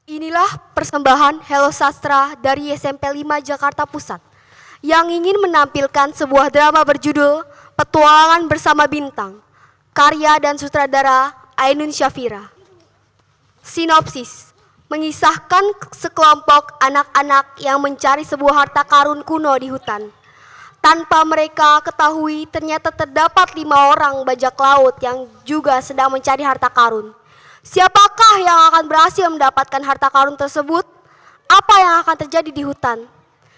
Inilah persembahan Hello Sastra dari SMP 5 Jakarta Pusat yang ingin menampilkan sebuah drama berjudul Petualangan Bersama Bintang, karya dan sutradara Ainun Syafira. Sinopsis, mengisahkan sekelompok anak-anak yang mencari sebuah harta karun kuno di hutan. Tanpa mereka ketahui, ternyata terdapat 5 orang bajak laut yang juga sedang mencari harta karun. Siapakah yang akan berhasil mendapatkan harta karun tersebut? Apa yang akan terjadi di hutan?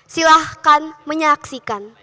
Silahkan menyaksikan.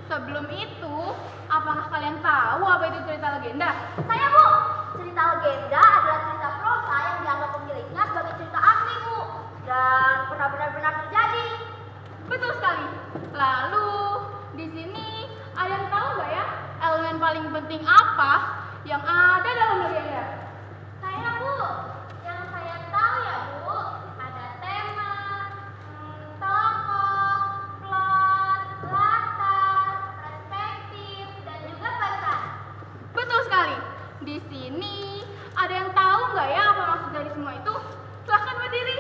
Sebelum itu, apakah kalian tahu apa itu cerita legenda? Saya, Bu. Cerita legenda adalah cerita prosa yang dianggap pemiliknya sebagai cerita asli, Bu. Dan pernah benar-benar terjadi. Betul sekali. Lalu, di sini ada yang tahu nggak ya elemen paling penting apa yang ada dalam legenda? Saya, Bu. Yang saya tahu ya, Bu, ada tema, tokoh, plot, latar, perspektif, dan juga pesan. Betul sekali. Di sini ada yang tahu nggak ya apa maksud dari semua itu? Silahkan berdiri.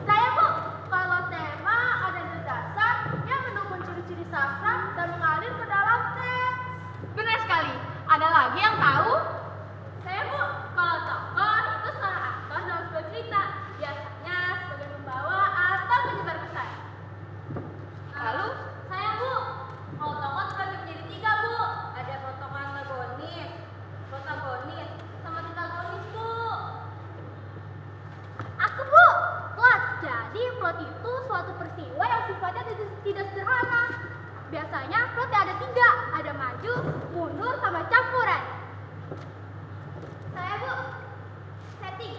Saya, Bu, kalau tema ada dasar yang mendukung ciri-ciri sastra dan mengalir ke dalam teks. Benar sekali. Ada lagi yang tahu? Saya, Bu, kalau tokoh itu seorang aktor dalam sebuah cerita, biasanya sebagai pembawa atau penyebar pesan. Lalu? Saya, Bu, kalau tokoh terbagi menjadi 3, Bu. Ada protagonis, sama antagonis, Bu. Aku, Bu, plot. Jadi plot itu suatu peristiwa yang sifatnya tidak sederhana. Biasanya plotnya ada 3, ada maju, mundur, sama campuran. Saya, Bu, setting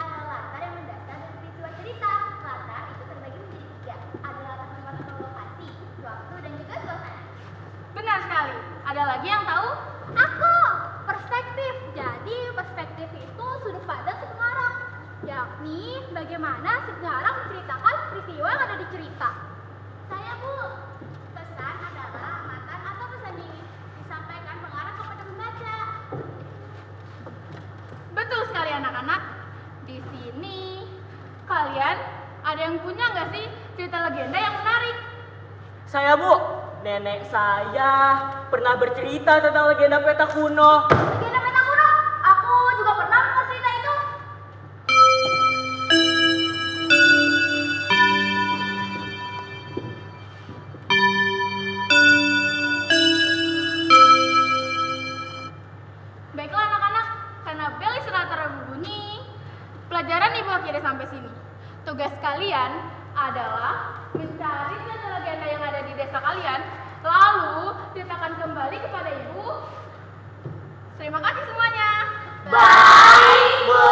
adalah latar yang mendasar dari peristiwa cerita. Latar itu terbagi menjadi 3, ada latar tempat atau lokasi, waktu, dan juga suasana. Benar sekali. Ada lagi yang tahu? Aku, perspektif. Jadi perspektif itu sudut pandang si pengarang, yakni bagaimana si pengarang menceritakan peristiwa yang ada di cerita. Saya, Bu, pesan adalah amatan atau pesan dingin disampaikan pengarang kepada pembaca. Betul sekali anak-anak. Di sini kalian ada yang punya nggak sih cerita legenda yang menarik? Saya, Bu, nenek saya pernah bercerita tentang legenda peta kuno. Legenda peta kuno, aku juga pernah mendengar cerita itu. Baiklah anak-anak, karena bel istirahat telah berbunyi, pelajaran Ibu akhirnya sampai sini. Tugas kalian adalah mencari legenda yang ada di desa kalian, lalu ceritakan kembali kepada Ibu. Terima kasih semuanya. Baik, Bu.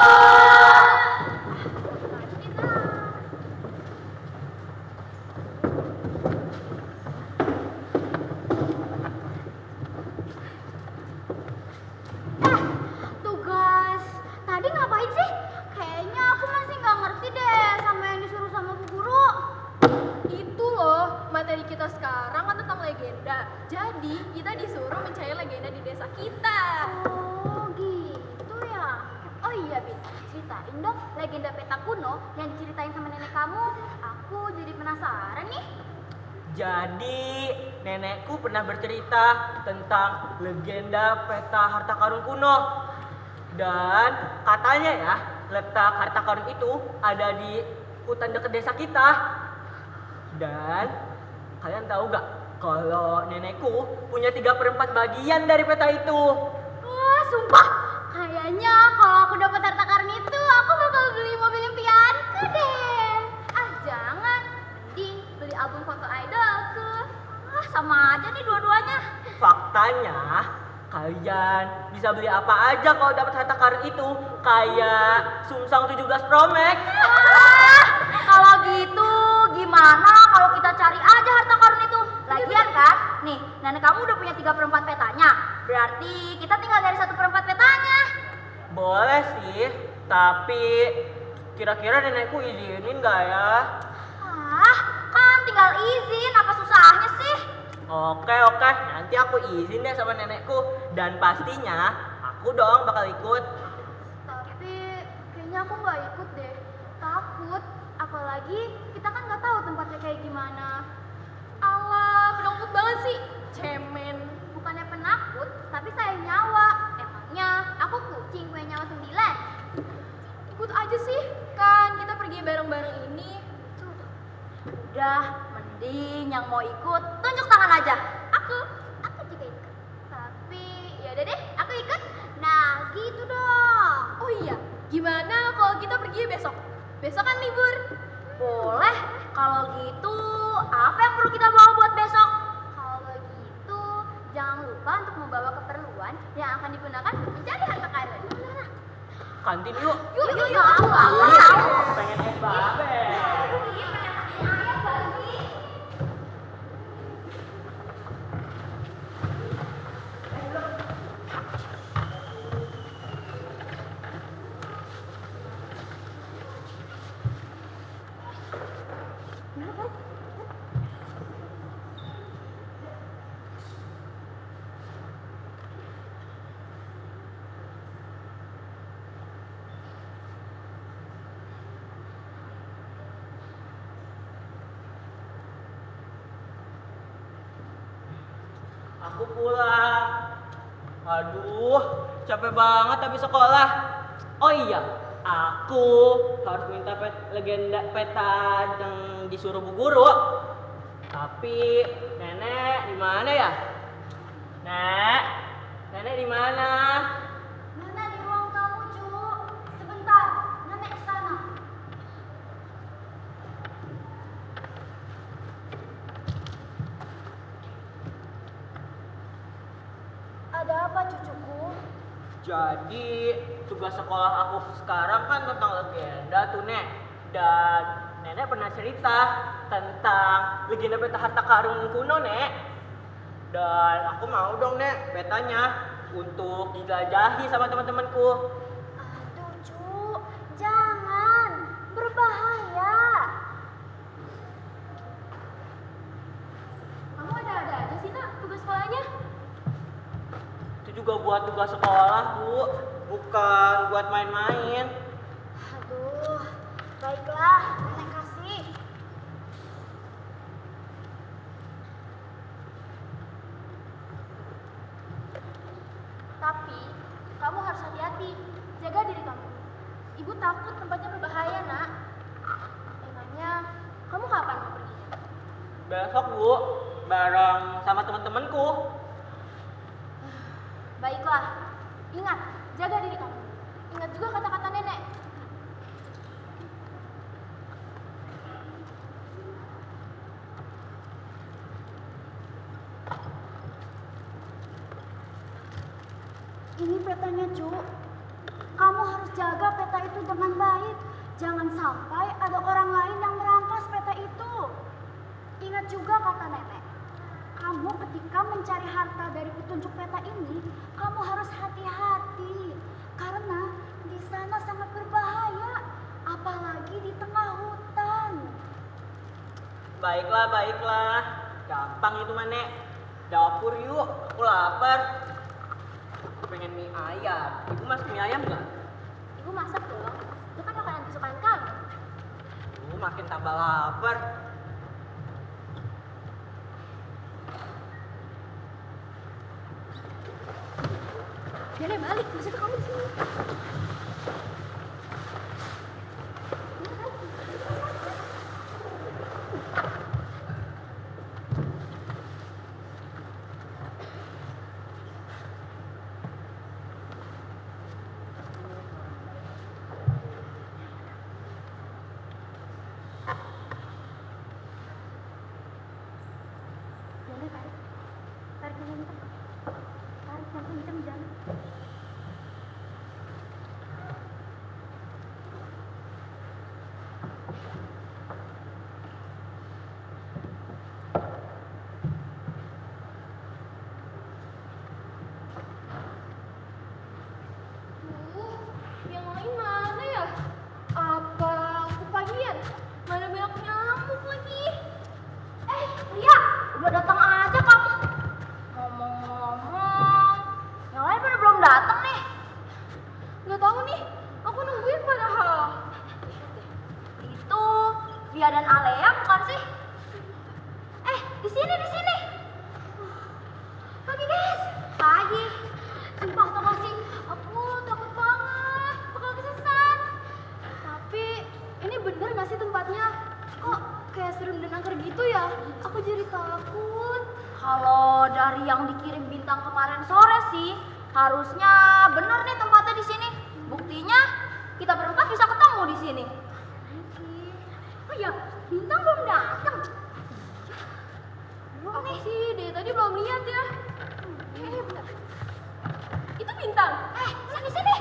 Tugas tadi ngapain sih? Kayaknya aku masih nggak ngerti deh sama yang disuruh sama Bu Guru. Itu loh, materi kita sekarang kan tentang legenda. Jadi, kita disuruh mencari legenda di desa kita. Oh gitu ya. Oh iya Bin, ceritain dong legenda peta kuno yang diceritain sama nenek kamu. Aku jadi penasaran nih. Jadi, nenekku pernah bercerita tentang legenda peta harta karun kuno. Dan katanya ya, letak harta karun itu ada di hutan dekat desa kita. Dan kalian tahu gak kalau nenekku punya 3/4 bagian dari peta itu? Wah sumpah, kayaknya kalau aku dapat harta karun itu aku bakal beli mobil impianku deh. Ah jangan, mending beli album foto idolku. Ah sama aja nih dua-duanya. Faktanya, kalian bisa beli apa aja kalau dapat harta karun itu, kayak Samsung 17 Pro Max. Wah, kalau gitu gimana kalau kita cari aja harta karun itu? Lagian kan, nih nenek kamu udah punya 3/4 petanya. Berarti kita tinggal dari 1/4 petanya. Boleh sih, tapi kira-kira nenekku izinin gak ya? Ah, kan tinggal izin, apa susahnya sih? Oke, nanti aku izin deh sama nenekku. Dan pastinya aku dong bakal ikut. Tapi kayaknya aku nggak ikut deh. Takut, apalagi kita kan nggak tahu tempatnya kayak gimana. Allah, penakut banget sih. Cemen. Bukannya penakut, tapi saya nyawa. Emangnya aku kucing punya nyawa 9. Ikut aja sih, kan kita pergi bareng-bareng ini. Udah, mending yang mau ikut tunjuk tangan aja. Aku juga ikut. Tapi ya udah deh, aku ikut. Nah, gitu dong. Oh iya, gimana kalau kita pergi besok? Besok kan libur. Boleh. Kalau gitu, apa yang perlu kita bawa buat besok? Kalau gitu, jangan lupa untuk membawa keperluan yang akan digunakan mencari harta karun. Kantin yuk. Yuk. Pengen es babe. Aku pulang. Aduh, capek banget habis sekolah. Oh iya, aku harus minta legenda peta yang disuruh Bu Guru. Tapi nenek di mana ya? Nenek di mana? Mana di ruang tamu, Cu? Sebentar, nenek kesana. Ada apa, cucuku? Jadi tugas sekolah aku sekarang kan tentang legenda tuh Nek. Dan nenek pernah cerita tentang legenda peta harta karun kuno Nek. Dan aku mau dong Nek petanya untuk dijelajahi sama teman-temanku. Aduh, Cu, jangan. Berbahaya. Kamu ada-ada aja sih, Nak, tugas sekolahnya? Itu juga buat tugas sekolah Bu, bukan buat main-main. Aduh, baiklah, nenek kasih. Tapi, kamu harus hati-hati. Jaga diri kamu. Ibu takut tempatnya berbahaya, Nak. Emangnya, kamu kapan mau perginya? Besok Bu, bareng sama teman-temanku. Baiklah, Ingat, jaga diri kamu. Ingat juga kata-kata nenek. Ini petanya, Cu. Kamu harus jaga peta itu dengan baik. Jangan sampai ada orang lain yang merampas peta itu. Ingat juga kata nenek. Kamu ketika mencari harta dari petunjuk peta ini, kamu harus hati-hati. Karena di sana sangat berbahaya. Apalagi di tengah hutan. Baiklah, baiklah. Gampang itu, Nek. Dapur yuk, aku lapar. Pengen mie ayam. Ibu masak mie ayam nggak? Ibu masak dong. Itu kan makanan kesukaan kamu. Makin tambah lapar. Dia balik, maksudnya kamu di sini. Tarik yang kencang. Tarik yang kencang, jangan. Yang lain mana ya? Apa aku pagian? Mana banyak nyamuk lagi? Lia, udah datang aja kamu. Ngomong-ngomong, yang lain pada belum datang nih. Nggak tahu nih, aku nungguin padahal. Itu Lia dan Alea bukan sih? Di sini, di sini. Pagi guys, pagi. Sumpah tau gak sih, aku takut banget bakal kesesat. Tapi ini bener nggak sih tempatnya? Kok kayak serem dan angker gitu ya? Aku jadi takut. Kalau dari yang dikirim bintang kemarin sore sih, harusnya bener nih tempatnya di sini. Buktinya kita berempat bisa ketemu di sini. Oh iya, bintang belum datang. Belum Aku nih. sih dari tadi belum lihat ya. Bentar. Itu bintang. Sini sini.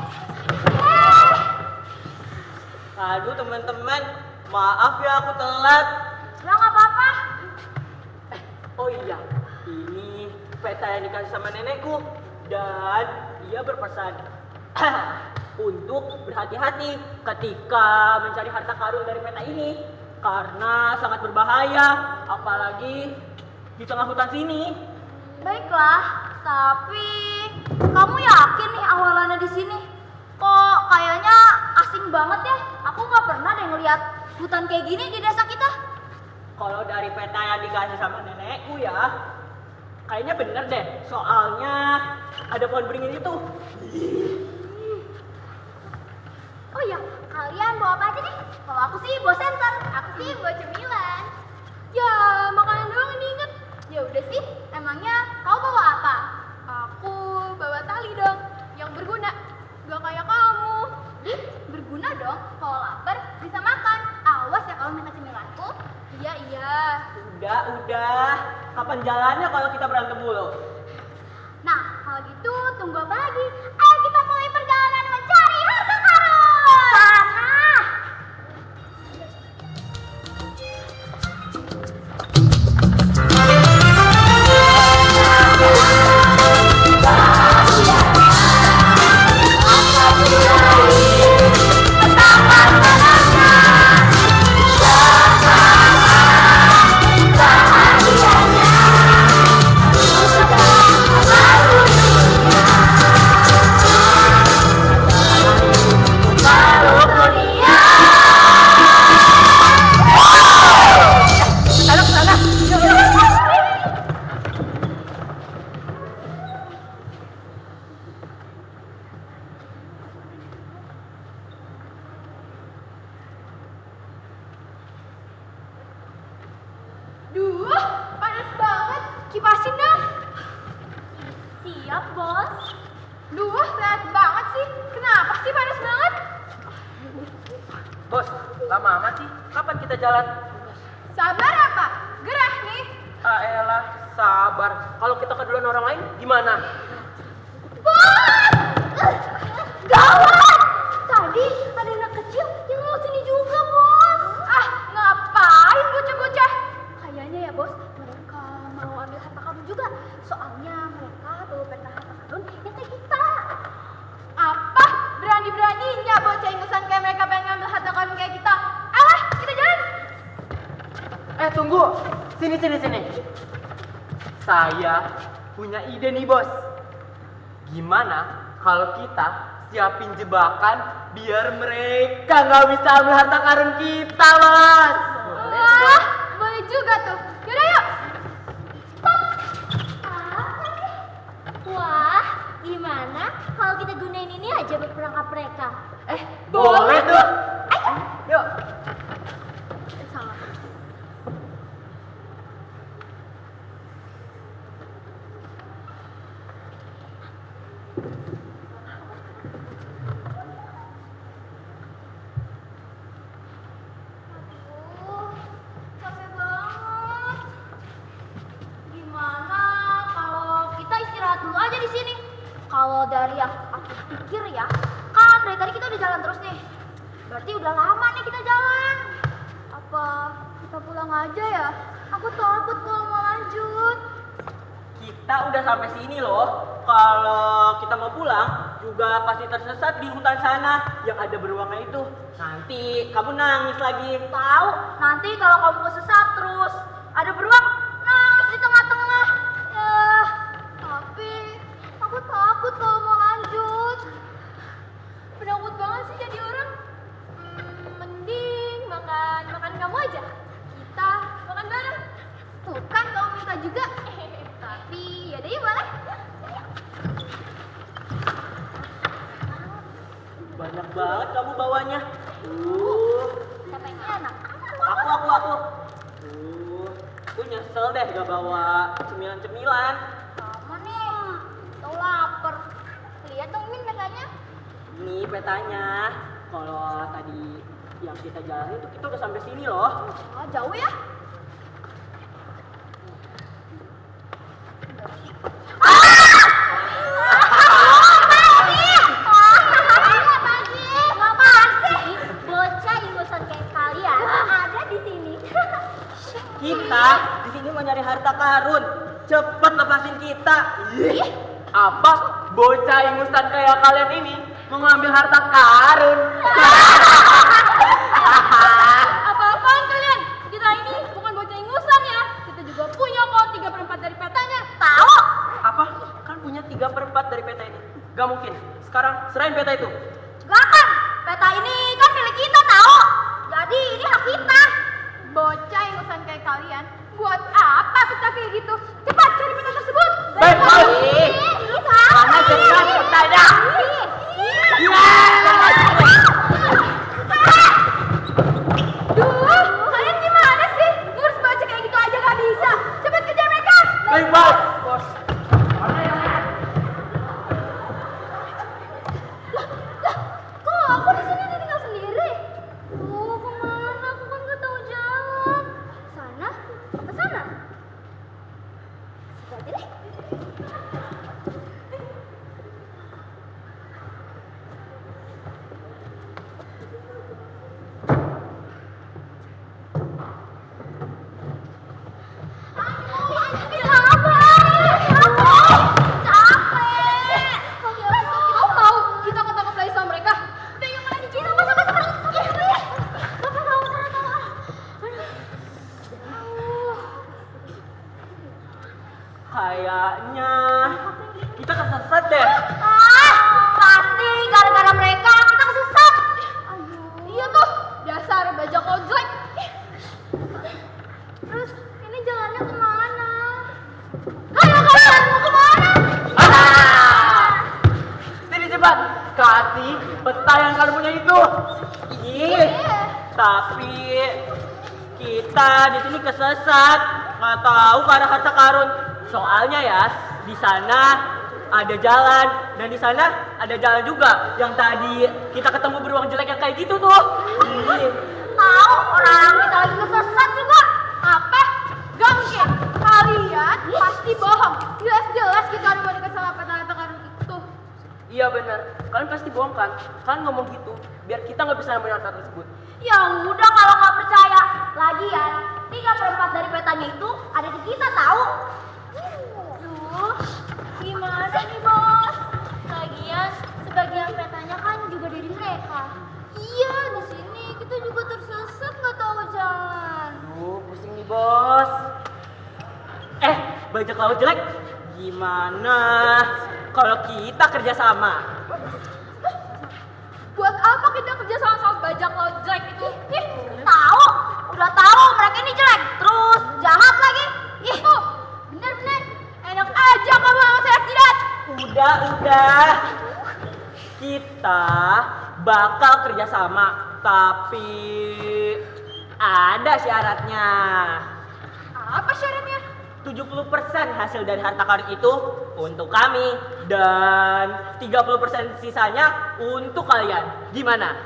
Aduh teman-teman, maaf ya aku telat. Udah nggak apa-apa. Oh iya, ini peta yang dikasih sama nenekku. Dan dia berpesan untuk berhati-hati ketika mencari harta karun dari peta ini. Karena sangat berbahaya, apalagi di tengah hutan sini. Baiklah, tapi kamu yakin nih awalannya di sini? Kok kayaknya asing banget ya? Aku nggak pernah deh ngeliat hutan kayak gini di desa kita. Kalau dari peta yang dikasih sama nenekku ya, kayaknya bener deh. Soalnya ada pohon beringin itu. Oh iya, kalian bawa apa aja nih? Kalau aku sih bawa senter, aku sih bawa cemilan. Ya makanan doang ini inget. Ya udah sih, emangnya kau bawa apa? Aku bawa tali dong, yang berguna. Gak kayak kamu. Berguna dong, kalau lapar bisa makan. Awas ya kalau minta cemilanku. Iya iya. Udah. Kapan jalannya kalau kita berantem mulu? Nah, kalau gitu tunggu apa lagi? Ayo kita mulai perjalanan mencari harta karun. Sana. Duh, panas banget. Kipasin dong. Siap, Bos. Duh, berat banget sih. Kenapa sih panas banget? Bos, lama amat sih. Kapan kita jalan? Sabar apa? Gerah nih. Ah elah, sabar. Kalau kita keduluan orang lain, gimana? Gawat! Tadi ada anak kecil yang mau sini juga, Bos. Ah, ngapain bocah-bocah? Kayaknya ya, Bos, mereka mau ambil harta karun juga. Soalnya mereka bawa peta harta karun yang kayak kita. Apa? Berani-beraninya bocah ingusan kayak mereka pengen ngambil harta karun kayak kita. Alah, kita jalan. Tunggu. Sini. Saya punya ide nih, Bos. Gimana kalau kita siapin jebakan biar mereka nggak bisa ambil harta karun kita, Bos? Wah, boleh juga tuh. Yaudah yuk. Wah, gimana kalau kita gunain ini aja buat perangkap mereka? Boleh tuh. Yuk. Salah. Capek banget. Gimana kalau kita istirahat dulu aja di sini? Kalau dari yang aku pikir ya, kan dari tadi kita udah jalan terus nih. Berarti udah lama nih kita jalan. Apa kita pulang aja ya? Aku takut kalau mau lanjut. Kita udah sampai sini loh. Kalau kita mau pulang juga pasti tersesat di hutan sana yang ada beruangnya itu. Nanti kamu nangis lagi. Tahu, nanti kalau kamu kesesat terus ada beruang nangis di tengah-tengah. Ya, Tapi aku takut kalau mau lanjut. Penakut banget sih jadi orang. Mending makan kamu aja. Kita makan bareng. Tuh kan kamu minta juga. Tapi yaudah yuk boleh. Banyak banget kamu bawanya. siapa yang enak? Aku. Aku nyesel deh gak bawa cemilan-cemilan. Sama nih, tau lapar. Lihat dong Min petanya. Ini petanya. Kalau tadi yang kita jalan itu kita udah sampai sini loh. Oh, jauh ya? Bocah ingusan kayak kalian ada di sini. Kita di sini mau nyari harta karun. Cepet lepasin kita. Ih, apa? Bocah ingusan kayak kalian ini mau ngambil harta karun. Apa-apaan kalian? Kita ini bukan bocah ingusan ya. Kita juga punya kok 3/4 dari petanya. Tahu? Apa? Kan punya 3/4 dari peta ini. Gak mungkin. Sekarang serahin peta itu. Gak kan? Peta ini kan milik kita tahu. Jadi ini hak kita. Bocah ingusan kayak kalian, buat apa peta kayak gitu? Cepat cari peta tersebut. Baik. Mana cepat petanya? Duh, kalian gimana sih? Ngurus bocah kayak gitu aja gak bisa. Cepat kejar mereka. Baik, bos. Bos. Kok aku di sini tinggal sendiri? Oh, kemana? Aku kan gak tahu jalan. Sana? Ke sana? Situ aja deh. Kau mau kita ketangkap lagi sama mereka? Udah yuk malah di Cina, masuk. Kayaknya kita kesesat deh. Pasti gara-gara mereka kita kesesat. Iya tuh, dasar bajak ojek. Terus ini jalannya kemana? Ayo kalian mau kemana? Sini cepat. Kasih peta yang kalian punya itu. Ih. Tapi kita di sini kesesat. Nggak tahu ke arah harta karun. Soalnya ya di sana ada jalan, dan di sana ada jalan juga yang tadi kita ketemu beruang jelek yang kayak gitu tuh. Tahu orang kita lagi kesesat juga. Apa? Gak mungkin. Kalian pasti bohong. Jelas-jelas kita ada mau dekat sama peta harta karun itu. Iya benar, kalian pasti bohong kan? Kalian ngomong gitu biar kita nggak bisa nemuin harta tersebut. Ya udah kalau nggak percaya. Lagian 3/4 dari petanya itu ada di kita tahu. Duh, gimana nih bos? Lagian sebagian petanya kan juga dari mereka. Iya, di sini kita juga tersesat nggak tahu jalan. Duh, pusing nih bos. Bajak laut jelek, gimana kalau kita kerjasama? Buat apa kita kerja sama bajak laut jelek itu? Ih, tahu, udah tahu mereka ini jelek, terus jahat lagi. Ih, bener-bener. Enak aja kamu sama saya tidak. Udah. Kita bakal kerjasama, tapi ada syaratnya. Apa syaratnya? 70% hasil dari harta karun itu untuk kami dan 30% sisanya untuk kalian. Gimana?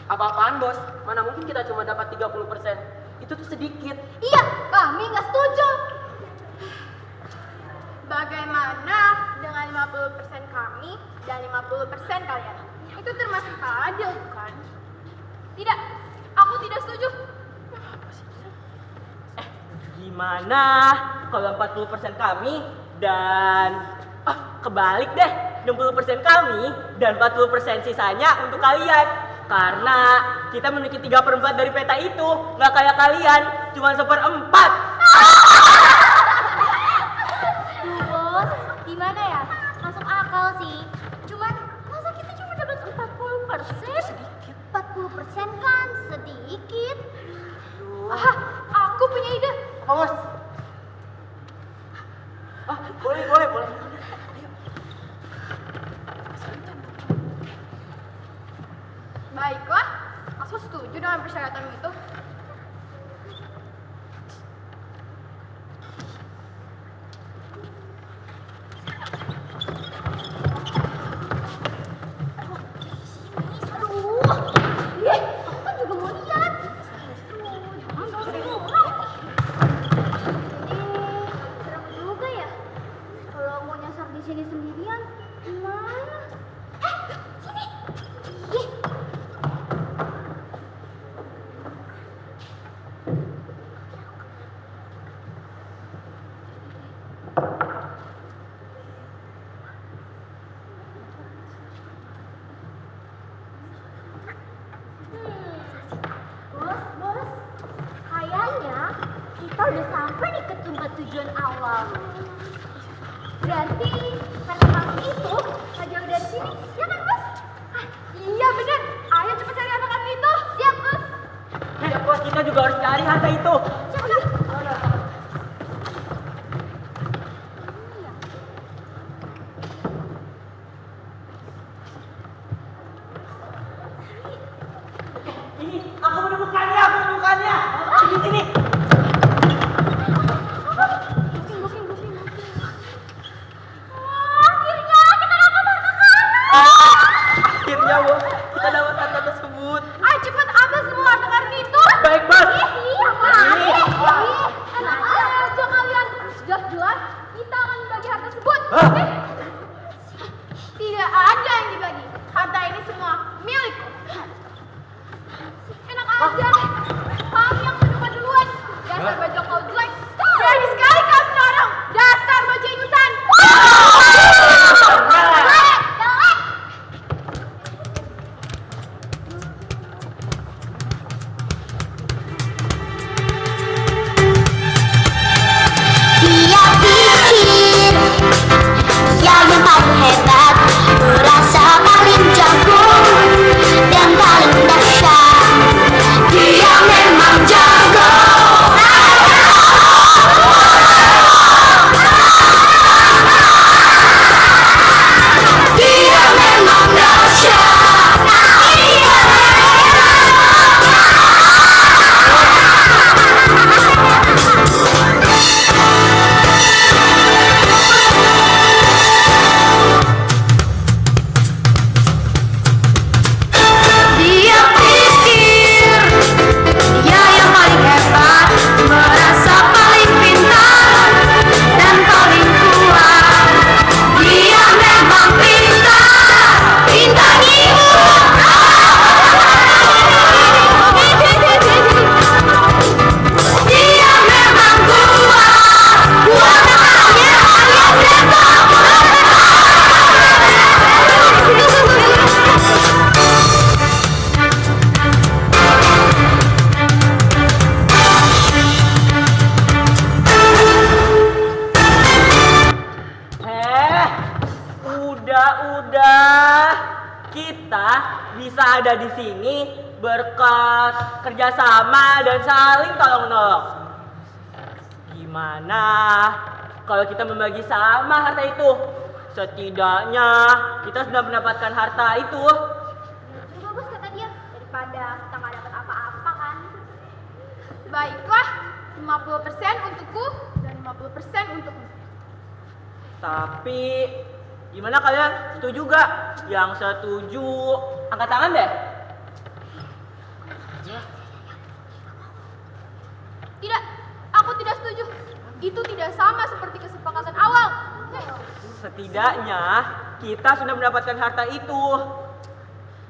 Apa-apaan bos? Mana mungkin kita cuma dapat 30%? Itu tuh sedikit. iya, kami nggak setuju. Bagaimana dengan 50% kami dan 50% kalian? Itu termasuk adil bukan? Tidak, aku tidak setuju. Gimana kalau 40% kami dan kebalik deh, 60% kami dan 40% sisanya untuk kalian. Karena kita memiliki 3/4 dari peta itu, nggak kayak kalian cuma 1/4. Duh bos, gimana ya? Masuk akal sih. Cuman masa kita cuma dapat 40%? 40% kan sedikit. Aku punya ide. Apa bos? Boleh. Baiklah, aku setuju dengan persyaratan itu. Aku kan juga mau lihat. Serem juga ya. Kalau mau nyasar di sini sendirian, gimana? Sini. Ih. Bos, kayaknya kita udah sampai nih ke tempat tujuan awal. Berarti kata kamu itu nggak jauh dari sini, ya kan bos? Iya benar. Ayo cepat cari anak kami itu. Siap bos. Ya bos, kita juga harus cari harta itu. Siap bos. Ini, aku menemukannya. Di sini. Akhirnya kita dapat harta karun. Akhirnya bos, kita dapat harta tersebut. Ayo cepat ambil semua harta karun itu. Baik bos. Iya, apaan sih? Enak aja kalian. Jelas-jelas kita akan membagi harta tersebut. Hah? Tidak ada yang dibagi. Harta ini semua milikku. Enak aja. Kami yang mencoba duluan. Dasar bajak laut jelek. Berani sekali kamu menolong. Dasar bajak ingusan. kita bisa ada di sini berkat kerjasama dan saling tolong menolong. Gimana kalau kita membagi sama harta itu? Setidaknya kita sudah mendapatkan harta itu. Bener juga bos kata dia, daripada kita nggak dapat apa-apa kan. Baiklah, 50% untukku dan 50% untukmu. Tapi gimana kalian? Setuju gak? Yang setuju angkat tangan deh. Tidak, aku tidak setuju. Itu tidak sama seperti kesepakatan awal. Setidaknya kita sudah mendapatkan harta itu.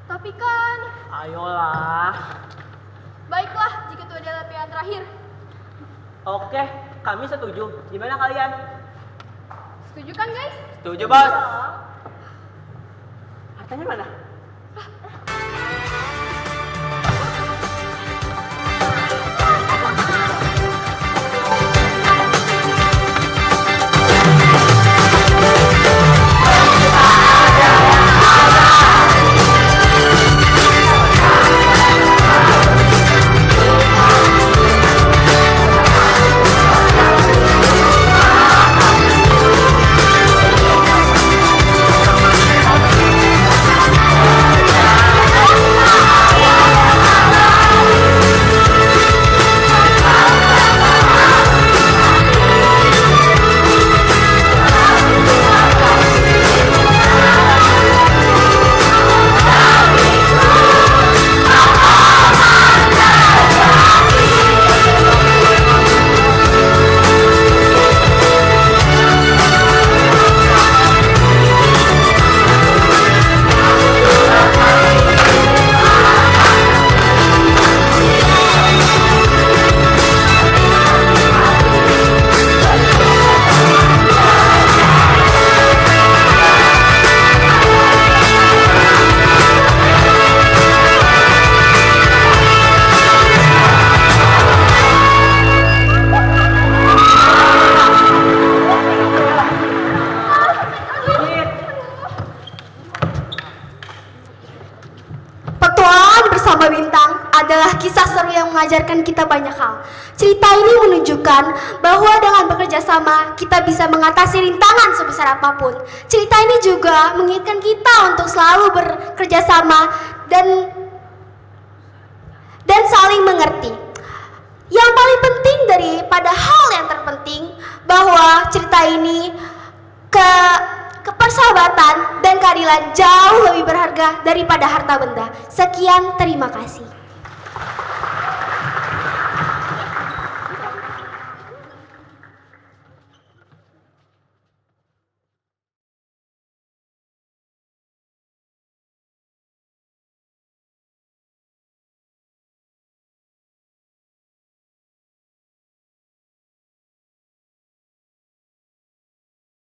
Tapi kan, Ayolah. baiklah jika itu adalah pilihan terakhir. Oke, kami setuju. Gimana kalian? Setuju kan guys? Setuju, Bos. Hartanya mana? Petualangan bersama Bintang adalah kisah seru yang mengajarkan kita banyak hal. Cerita ini menunjukkan bahwa dengan bekerja sama kita bisa mengatasi rintangan sebesar apapun. Cerita ini juga mengingatkan kita untuk selalu bekerja sama dan saling mengerti. Yang paling penting daripada hal yang terpenting bahwa cerita ini kepersahabatan dan keadilan jauh lebih berharga daripada harta benda. Sekian, terima kasih.